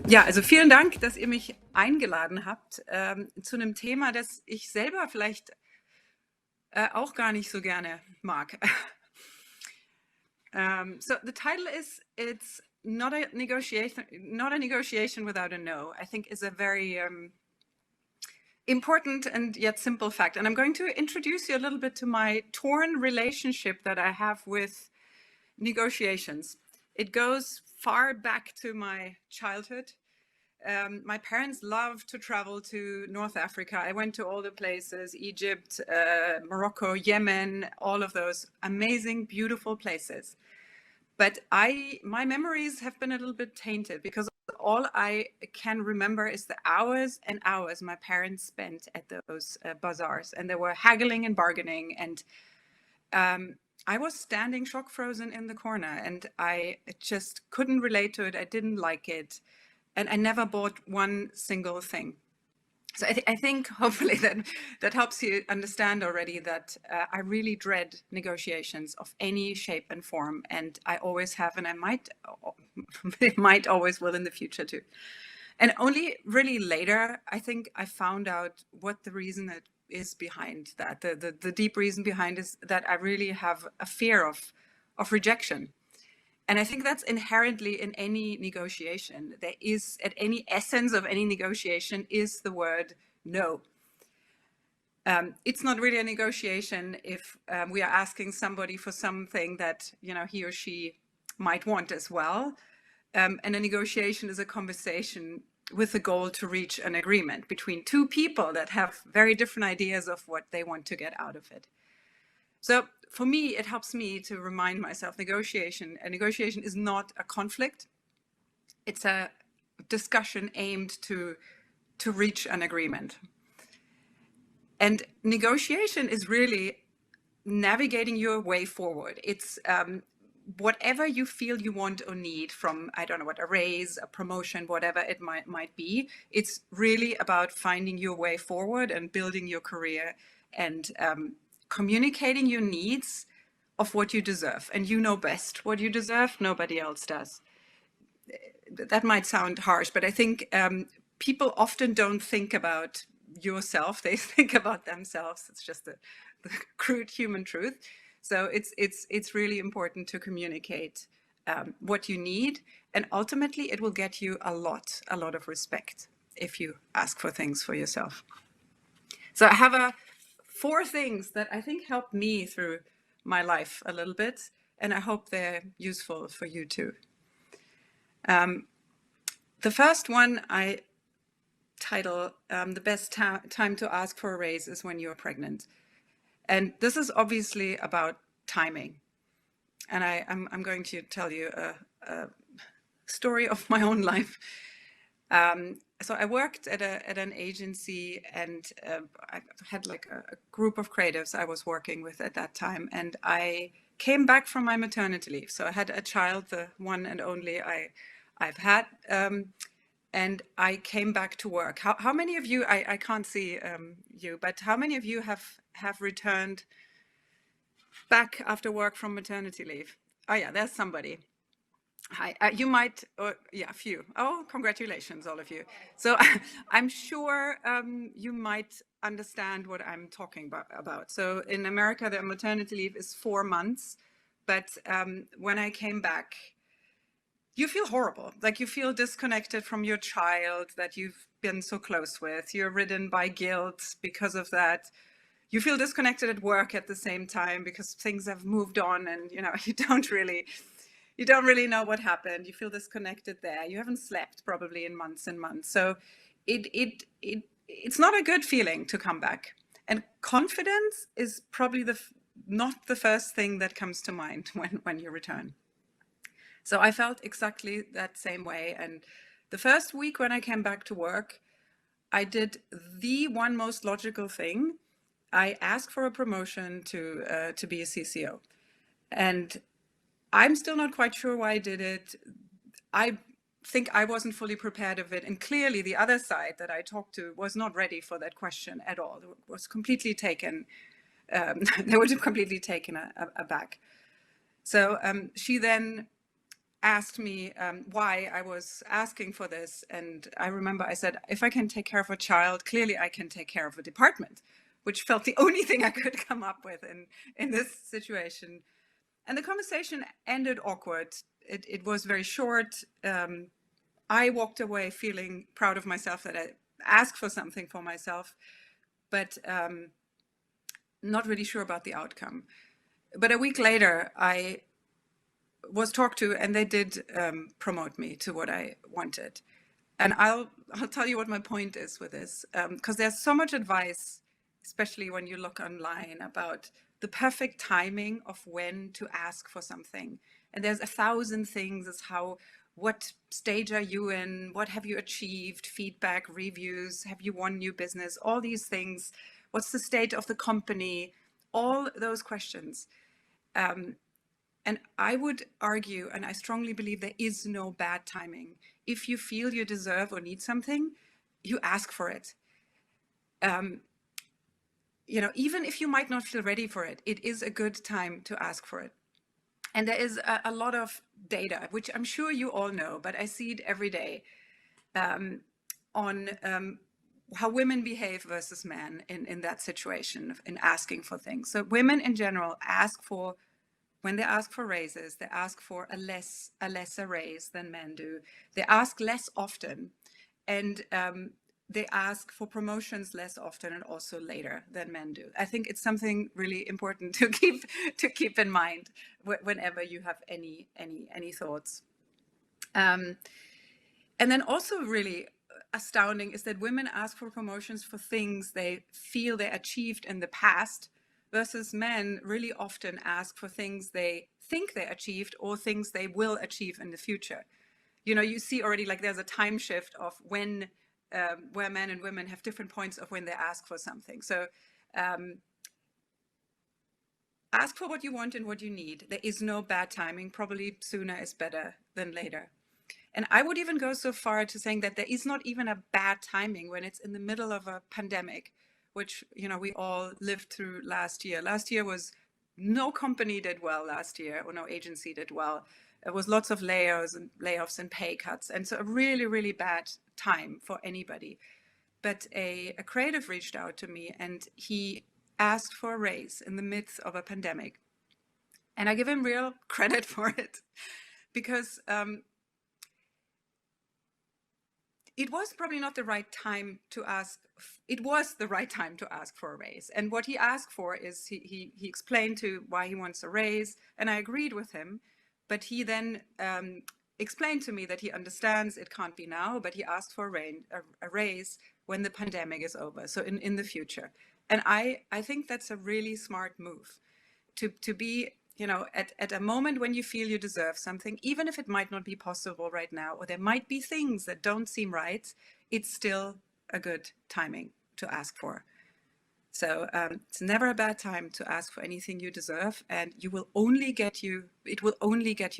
Ja, also vielen Dank, dass ihr mich eingeladen habt zu einem Thema, das ich selber vielleicht auch gar nicht so gerne mag. So the title is "It's not a negotiation without a no." I think is a very important and yet simple fact. And I'm going to introduce you a little bit to my torn relationship that I have with negotiations. It goes far back to my childhood. My parents loved to travel to North Africa. I went to all the places, Egypt, Morocco, Yemen, all of those amazing, beautiful places. But my memories have been a little bit tainted because all I can remember is the hours and hours my parents spent at those bazaars, and they were haggling and bargaining, and I was standing shock frozen in the corner, and I just couldn't relate to it. I didn't like it, and I never bought one single thing. So I think hopefully that helps you understand already that I really dread negotiations of any shape and form, and I always have, and I might always will in the future too. And only really later, I think I found out what the reason is behind that. The deep reason behind is that I really have a fear of rejection. And I think that's inherently in any negotiation. There is, at any essence of any negotiation, is the word no. It's not really a negotiation if we are asking somebody for something that he or she might want as well. And a negotiation is a conversation with the goal to reach an agreement between two people that have very different ideas of what they want to get out of it. So for me, it helps me to remind myself a negotiation is not a conflict. It's a discussion aimed to reach an agreement. And negotiation is really navigating your way forward. It's whatever you feel you want or need from, I don't know what, a raise, a promotion, whatever it might be. It's really about finding your way forward and building your career and communicating your needs of what you deserve. And you know best what you deserve. Nobody else does. That might sound harsh, but I think people often don't think about yourself. They think about themselves. It's just the crude human truth. So it's really important to communicate what you need. And ultimately, it will get you a lot of respect if you ask for things for yourself. So I have 4 things that I think helped me through my life a little bit, and I hope they're useful for you too. The first one I title the best time to ask for a raise is when you're pregnant. And this is obviously about timing. And I'm going to tell you a story of my own life. So I worked at an agency, and I had like a group of creatives I was working with at that time. And I came back from my maternity leave. So I had a child, the one and only I've had. And I came back to work. How many of you, I can't see you, but how many of you have returned back after work from maternity leave? Oh yeah, there's somebody. Hi, you might, yeah, a few. Oh, congratulations, all of you. So I'm sure you might understand what I'm talking about. So in America, the maternity leave is 4 months. But when I came back, you feel horrible. Like you feel disconnected from your child that you've been so close with. You're ridden by guilt because of that. You feel disconnected at work at the same time because things have moved on, and you don't really know what happened. You feel disconnected there. You haven't slept probably in months and months. So it's not a good feeling to come back. And confidence is probably not the first thing that comes to mind when you return. So I felt exactly that same way. And the first week when I came back to work, I did the one most logical thing. I asked for a promotion to be a CCO. And I'm still not quite sure why I did it. I think I wasn't fully prepared of it. And clearly the other side that I talked to was not ready for that question at all. It was completely taken. They were completely taken aback. So she then asked me why I was asking for this. And I remember I said, if I can take care of a child, clearly I can take care of a department, which felt the only thing I could come up with in this situation. And the conversation ended awkward. It was very short. I walked away feeling proud of myself that I asked for something for myself, but not really sure about the outcome. But a week later, I was talked to, and they did promote me to what I wanted. And I'll tell you what my point is with this, because there's so much advice, especially when you look online, about the perfect timing of when to ask for something. And there's 1,000 things as what stage are you in? What have you achieved? Feedback, reviews, have you won new business? All these things. What's the state of the company? All those questions. And I would argue, and I strongly believe there is no bad timing. If you feel you deserve or need something, you ask for it. Even if you might not feel ready for it, it is a good time to ask for it. And there is a lot of data, which I'm sure you all know, but I see it every day, on how women behave versus men in that situation, in asking for things. So women in general when they ask for raises, they ask for a lesser raise than men do. They ask less often, and they ask for promotions less often and also later than men do. I think it's something really important to keep in mind whenever you have any thoughts. And then also really astounding is that women ask for promotions for things they feel they achieved in the past, versus men really often ask for things they think they achieved or things they will achieve in the future. You see already, like, there's a time shift of when where men and women have different points of when they ask for something. So ask for what you want and what you need. There is no bad timing. Probably sooner is better than later. And I would even go so far to saying that there is not even a bad timing when it's in the middle of a pandemic, which, we all lived through last year. Last year was, no company did well last year, or no agency did well. There was lots of layoffs and pay cuts. And so a really, really bad time for anybody. But a creative reached out to me, and he asked for a raise in the midst of a pandemic. And I give him real credit for it, because it was probably not the right time to ask. It was the right time to ask for a raise. And what he asked for is, he explained to why he wants a raise, and I agreed with him. But he then explained to me that he understands it can't be now, but he asked for a raise when the pandemic is over, so in the future. And I think that's a really smart move, to be, at a moment when you feel you deserve something, even if it might not be possible right now, or there might be things that don't seem right, it's still a good timing to ask for. So it's never a bad time to ask for anything you deserve, and it will only get you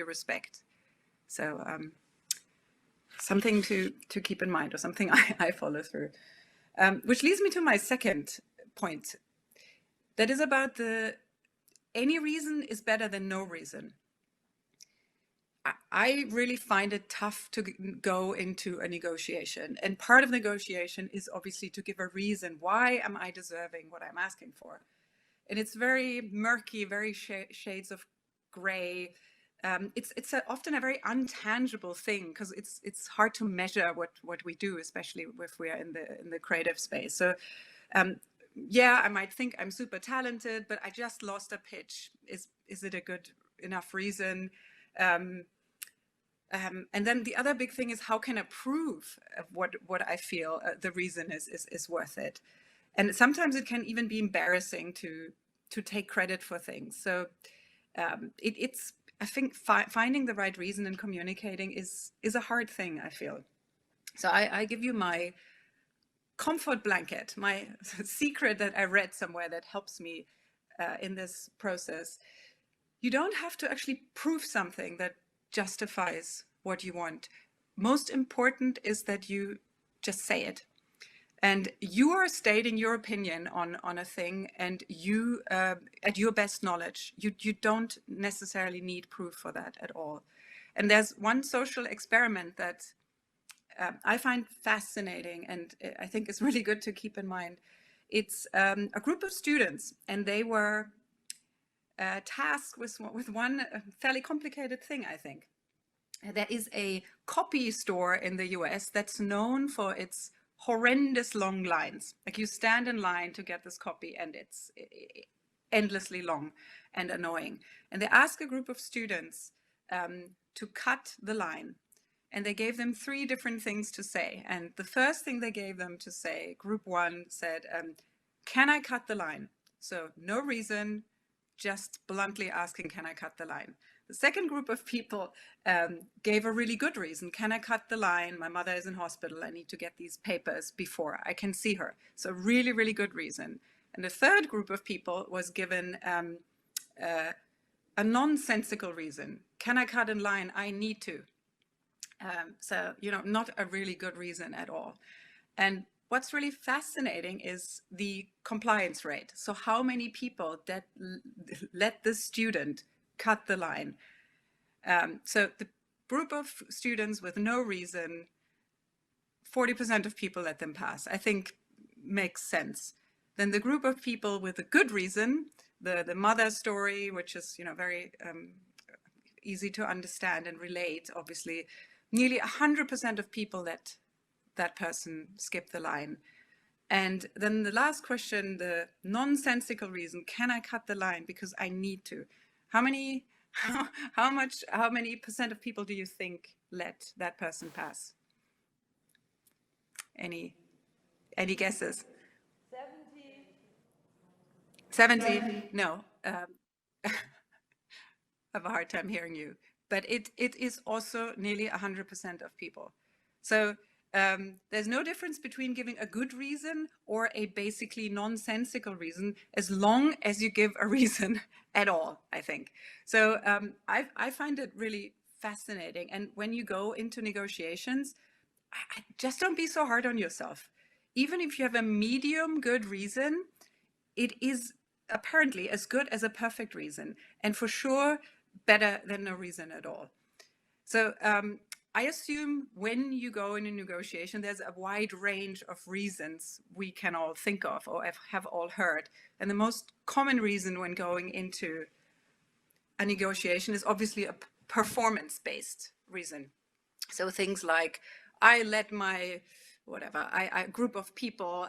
respect. So something to keep in mind, or something I follow through. Which leads me to my second point. That is about any reason is better than no reason. I really find it tough to go into a negotiation. And part of negotiation is obviously to give a reason. Why am I deserving what I'm asking for? And it's very murky, very shades of gray. It's often a very untangible thing, because it's hard to measure what we do, especially if we are in the creative space. So yeah, I might think I'm super talented, but I just lost a pitch. Is it a good enough reason? And then the other big thing is, how can I prove what I feel the reason is worth it? And sometimes it can even be embarrassing to take credit for things. So it's I think finding the right reason and communicating is a hard thing, I feel. So I give you my comfort blanket, my secret that I read somewhere that helps me in this process. You don't have to actually prove something that justifies what you want. Most important is that you just say it. And you are stating your opinion on a thing, and you, at your best knowledge, you don't necessarily need proof for that at all. And there's one social experiment that I find fascinating and I think is really good to keep in mind. It's a group of students, and they were tasked with one fairly complicated thing, I think. There is a copy store in the US that's known for its horrendous long lines. Like, you stand in line to get this copy and it's endlessly long and annoying. And they asked a group of students to cut the line. And they gave them 3 different things to say. And the first thing they gave them to say, group 1 said, can I cut the line? So no reason, just bluntly asking, can I cut the line? The second group of people gave a really good reason. Can I cut the line? My mother is in hospital. I need to get these papers before I can see her. So really, really good reason. And the third group of people was given a nonsensical reason. Can I cut in line? I need to. So, not a really good reason at all. And what's really fascinating is the compliance rate. So how many people that let the student cut the line? So the group of students with no reason, 40% of people let them pass. I think makes sense. Then the group of people with a good reason, the mother story, which is very easy to understand and relate, obviously, nearly 100% of people let that person skip the line. And then the last question, the nonsensical reason, can I cut the line because I need to? How many percent of people do you think let that person pass? Any guesses? 70? No. I have a hard time hearing you. But it is also nearly 100% of people. So there's no difference between giving a good reason or a basically nonsensical reason, as long as you give a reason at all, I think. So I find it really fascinating. And when you go into negotiations, just don't be so hard on yourself. Even if you have a medium good reason, it is apparently as good as a perfect reason, and for sure better than no reason at all. So I assume when you go in a negotiation, there's a wide range of reasons we can all think of or have all heard. And the most common reason when going into a negotiation is obviously a performance-based reason. So things like, I let my a group of people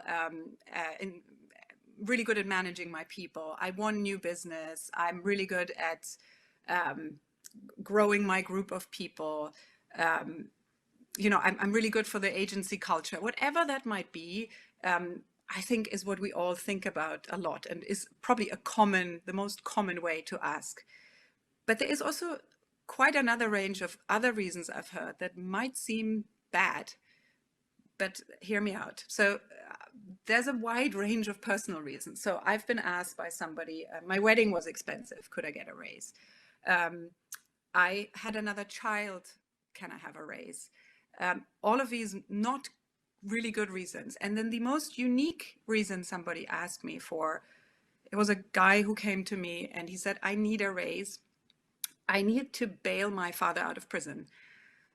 really good at managing my people. I won new business. I'm really good at growing my group of people. I'm really good for the agency culture. Whatever that might be, I think is what we all think about a lot, and is probably the most common way to ask. But there is also quite another range of other reasons I've heard that might seem bad, but hear me out. So there's a wide range of personal reasons. So I've been asked by somebody, my wedding was expensive, could I get a raise? I had another child, can I have a raise? All of these not really good reasons. And then the most unique reason somebody asked me for, it was a guy who came to me and he said, I need a raise. I need to bail my father out of prison.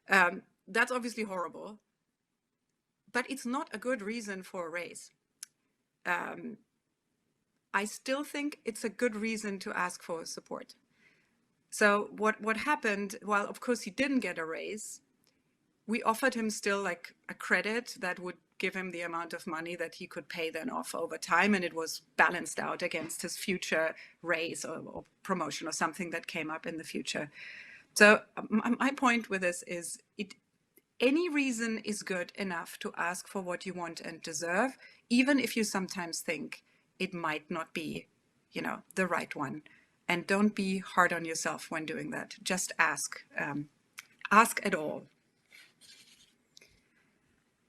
That's obviously horrible, but it's not a good reason for a raise. I still think it's a good reason to ask for support. So what happened, well, of course he didn't get a raise. We offered him still like a credit that would give him the amount of money that he could pay then off over time, and it was balanced out against his future raise or promotion or something that came up in the future. So my point with this is, any reason is good enough to ask for what you want and deserve, even if you sometimes think it might not be, the right one. And don't be hard on yourself when doing that. Just ask. Ask at all.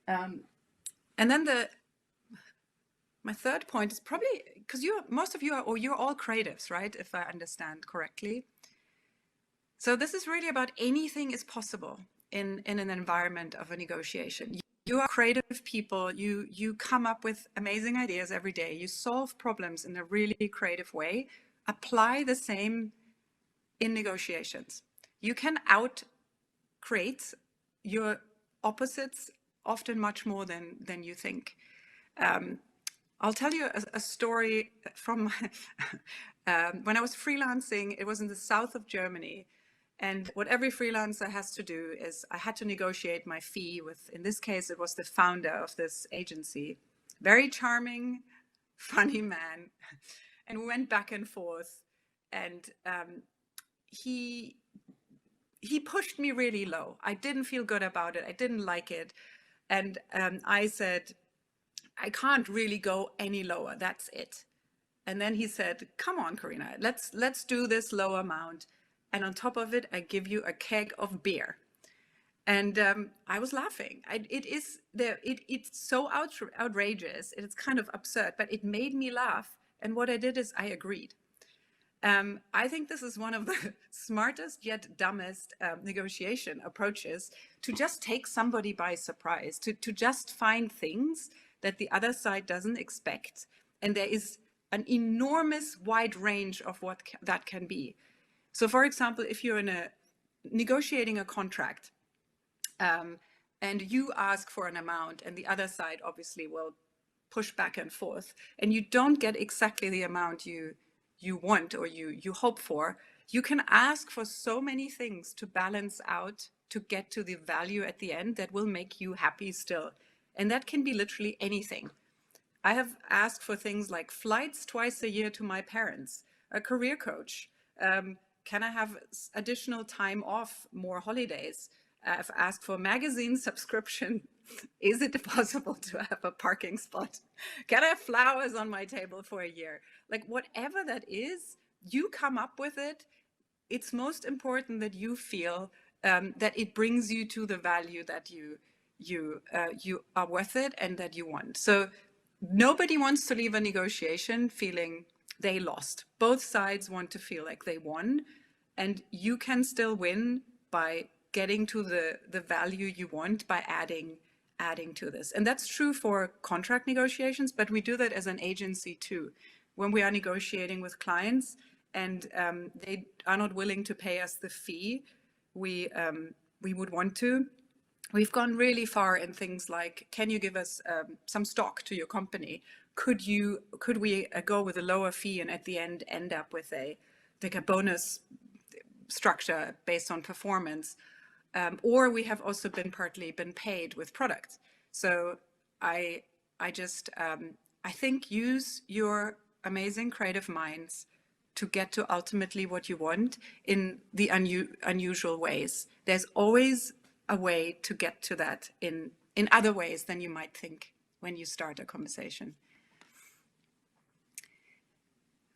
And then my third point is probably, because most of you are, or you're all creatives, right? If I understand correctly. So this is really about anything is possible in an environment of a negotiation. You are creative people. You come up with amazing ideas every day. You solve problems in a really creative way. Apply the same in negotiations. You can creates your opposites often much more than you think. I'll tell you a story from when I was freelancing. It was in the south of Germany. And what every freelancer has to do is I had to negotiate my fee with, in this case, it was the founder of this agency. Very charming, funny man. And we went back and forth. And he pushed me really low. I didn't feel good about it. I didn't like it. And I said, I can't really go any lower. That's it. And then he said, come on, Corinna, let's do this low amount. And on top of it, I give you a keg of beer. And I was laughing. It's so outrageous. It's kind of absurd, but it made me laugh. And what I did is I agreed. I think this is one of the smartest yet dumbest negotiation approaches, to just take somebody by surprise, to just find things that the other side doesn't expect. And there is an enormous wide range of what that can be. So for example, if you're negotiating a contract and you ask for an amount and the other side obviously will push back and forth, and you don't get exactly the amount you want or you hope for, you can ask for so many things to balance out to get to the value at the end that will make you happy still. And that can be literally anything. I have asked for things like flights twice a year to my parents, a career coach. Can I have additional time off, more holidays? I've asked for magazine subscription. Is it possible to have a parking spot? Can I have flowers on my table for a year? Like whatever that is, you come up with it. It's most important that you feel that it brings you to the value that you are worth it and that you want. So nobody wants to leave a negotiation feeling they lost. Both sides want to feel like they won, and you can still win by getting to the value you want by adding to this. And that's true for contract negotiations, but we do that as an agency too. When we are negotiating with clients and they are not willing to pay us the fee we would want to, we've gone really far in things like, can you give us some stock to your company? Could we go with a lower fee and at the end up with a bonus structure based on performance? Or we have also partly been paid with products. So I think use your amazing creative minds to get to ultimately what you want in the unusual ways. There's always a way to get to that in other ways than you might think when you start a conversation.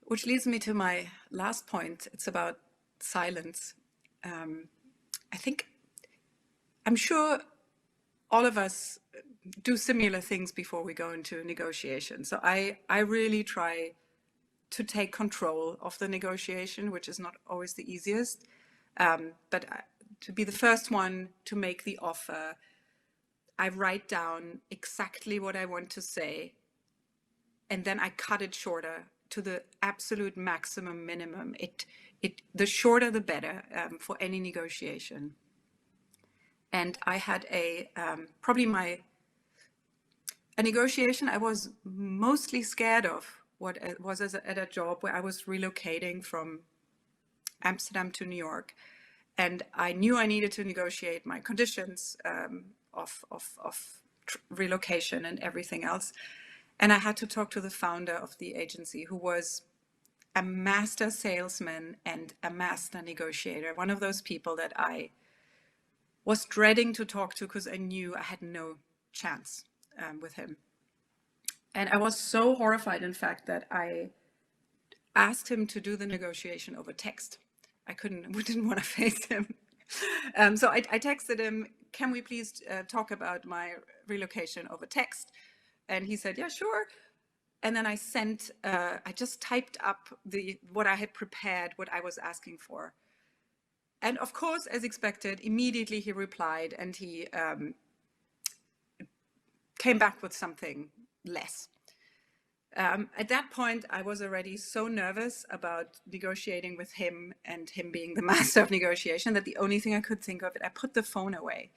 Which leads me to my last point. It's about silence. I'm sure all of us do similar things before we go into a negotiation. So I really try to take control of the negotiation, which is not always the easiest. But to be the first one to make the offer, I write down exactly what I want to say, and then I cut it shorter to the absolute maximum minimum. The shorter the better for any negotiation. And I had a negotiation I was mostly scared of. What was at a job where I was relocating from Amsterdam to New York, and I knew I needed to negotiate my conditions of relocation and everything else. And I had to talk to the founder of the agency, who was a master salesman and a master negotiator, one of those people that I was dreading to talk to because I knew I had no chance with him. And I was so horrified, in fact, that I asked him to do the negotiation over text. We didn't want to face him. So I texted him, can we please talk about my relocation over text? And he said, yeah, sure. And then I just typed up what I had prepared, what I was asking for. And of course, as expected, immediately he replied, and he came back with something less. At that point, I was already so nervous about negotiating with him and him being the master of negotiation that the only thing I could think of, I put the phone away.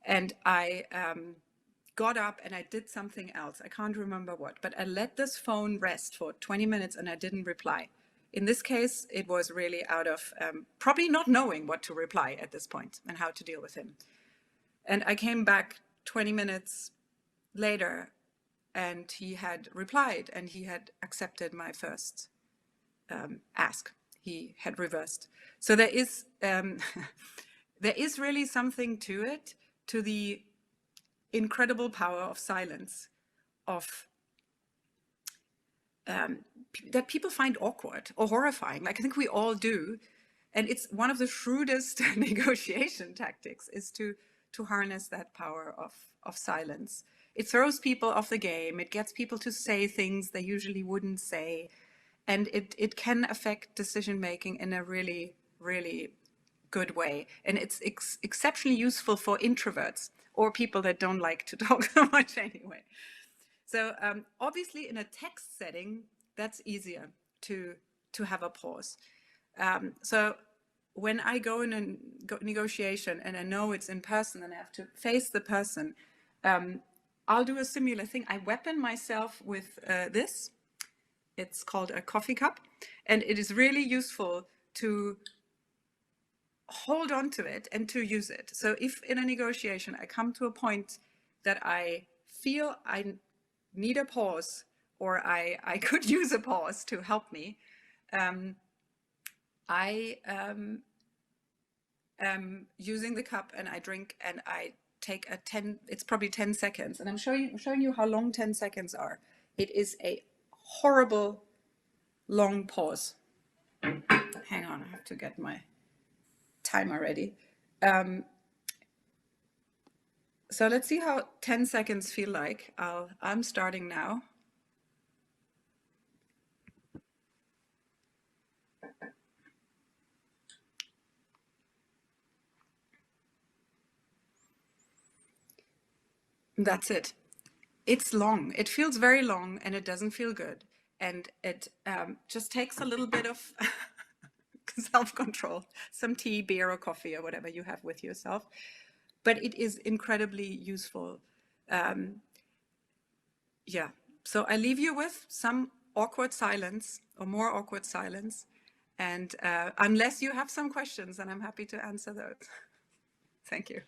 And I got up and I did something else. I can't remember what, but I let this phone rest for 20 minutes and I didn't reply. In this case, it was really out of probably not knowing what to reply at this point and how to deal with him. And I came back 20 minutes later and he had replied and he had accepted my first ask. He had reversed. So there is there is really something to it, to the incredible power of silence, of that people find awkward or horrifying. Like I think we all do. And it's one of the shrewdest negotiation tactics is to harness that power of silence. It throws people off the game. It gets people to say things they usually wouldn't say. And it can affect decision-making in a really, really good way. And it's exceptionally useful for introverts or people that don't like to talk so much anyway. So obviously in a text setting, that's easier to have a pause. So when I go in a negotiation and I know it's in person and I have to face the person, I'll do a similar thing. I weapon myself with this. It's called a coffee cup, and it is really useful to hold on to it and to use it. So if in a negotiation I come to a point that I feel I need a pause or I could use a pause to help me, I am using the cup and I drink and I take it's probably 10 seconds. And I'm showing you how long 10 seconds are. It is a horrible long pause. Hang on, I have to get my timer ready. So let's see how 10 seconds feel like. I'm starting now. That's it. It's long. It feels very long and it doesn't feel good. And it just takes a little bit of self-control, some tea, beer, or coffee, or whatever you have with yourself. But it is incredibly useful. Yeah. So I leave you with some awkward silence or more awkward silence. And unless you have some questions, then I'm happy to answer those. Thank you.